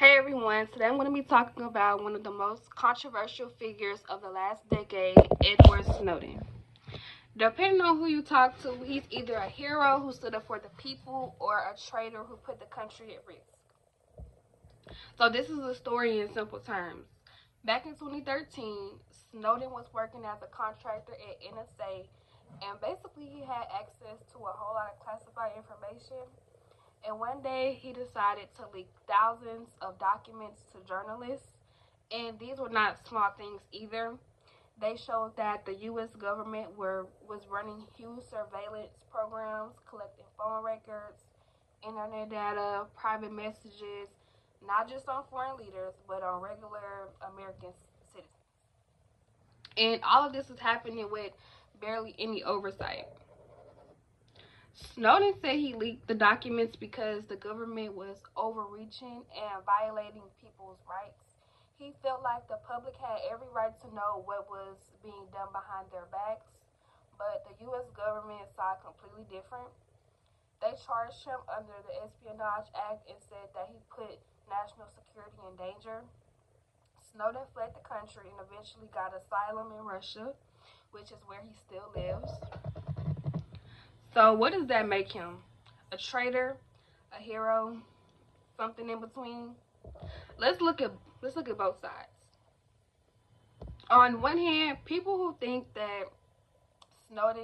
Hey everyone, today I'm going to be talking about one of the most controversial figures of the last decade, Edward Snowden. Depending on who you talk to, he's either a hero who stood up for the people or a traitor who put the country at risk. So this is the story in simple terms. Back in 2013, Snowden was working as a contractor at NSA, and basically he had access to a whole lot of classified information. And one day he decided to leak thousands of documents to journalists. And these were not small things either. They showed that the U.S. government was running huge surveillance programs, collecting phone records, internet data, private messages, not just on foreign leaders, but on regular American citizens. And all of this is happening with barely any oversight. Snowden said he leaked the documents because the government was overreaching and violating people's rights. He felt like the public had every right to know what was being done behind their backs, but the U.S. government saw it completely different. They charged him under the Espionage Act and said that he put national security in danger. Snowden fled the country and eventually got asylum in Russia, which is where he still lives. So what does that make him? A traitor, a hero, something in between? Let's look at both sides. On one hand, people who think that Snowden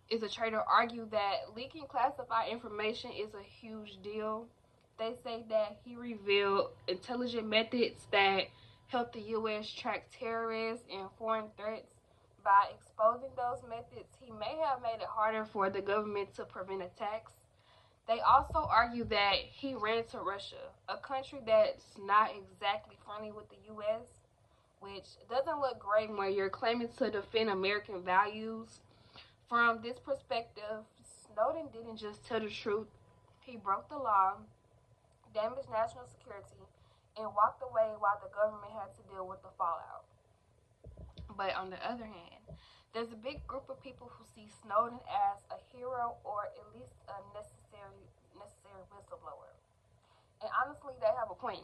is a traitor argue that leaking classified information is a huge deal. They say that he revealed intelligent methods that help the U.S. track terrorists and foreign threats. By exposing those methods, he may have made it harder for the government to prevent attacks. They also argue that he ran to Russia, a country that's not exactly friendly with the U.S., which doesn't look great when you're claiming to defend American values. From this perspective, Snowden didn't just tell the truth. He broke the law, damaged national security, and walked away while the government had to deal with the fallout. But on the other hand, there's a big group of people who see Snowden as a hero or at least a necessary whistleblower. And honestly, they have a point.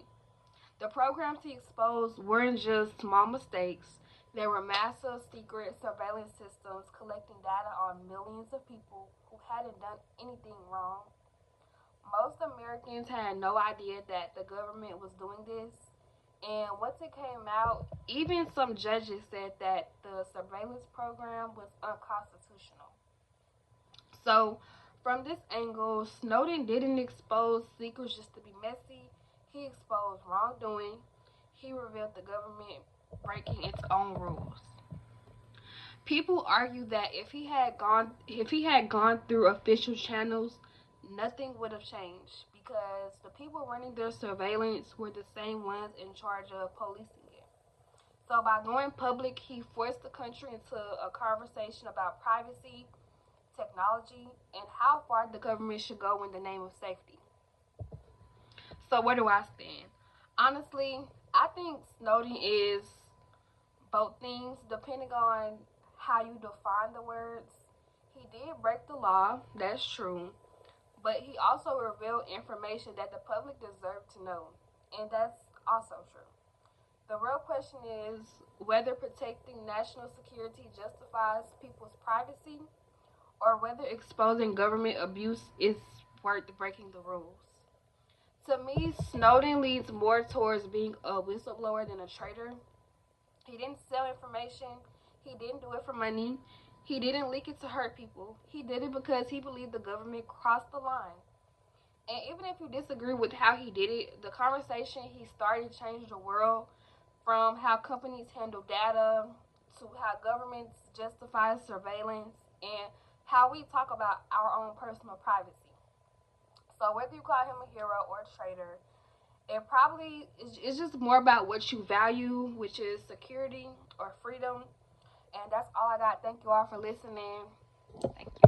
The programs he exposed weren't just small mistakes. There were massive secret surveillance systems collecting data on millions of people who hadn't done anything wrong. Most Americans had no idea that the government was doing this. And once it came out, even some judges said that the surveillance program was unconstitutional. So, from this angle, Snowden didn't expose secrets just to be messy. He exposed wrongdoing. He revealed the government breaking its own rules. People argue that if he had gone through official channels, nothing would have changed because the people running their surveillance were the same ones in charge of policing it. So by going public, he forced the country into a conversation about privacy, technology, and how far the government should go in the name of safety. So where do I stand? Honestly, I think Snowden is both things depending on how you define the words. He did break the law, that's true, but he also revealed information that the public deserved to know, and that's also true. The real question is whether protecting national security justifies people's privacy or whether exposing government abuse is worth breaking the rules. To me, Snowden leads more towards being a whistleblower than a traitor. He didn't sell information. He didn't do it for money. He didn't leak it to hurt people. He did it because he believed the government crossed the line. And even if you disagree with how he did it, the conversation he started changed the world, from how companies handle data to how governments justify surveillance and how we talk about our own personal privacy. So whether you call him a hero or a traitor, it's just more about what you value, which is security or freedom. And that's all I got. Thank you all for listening. Thank you.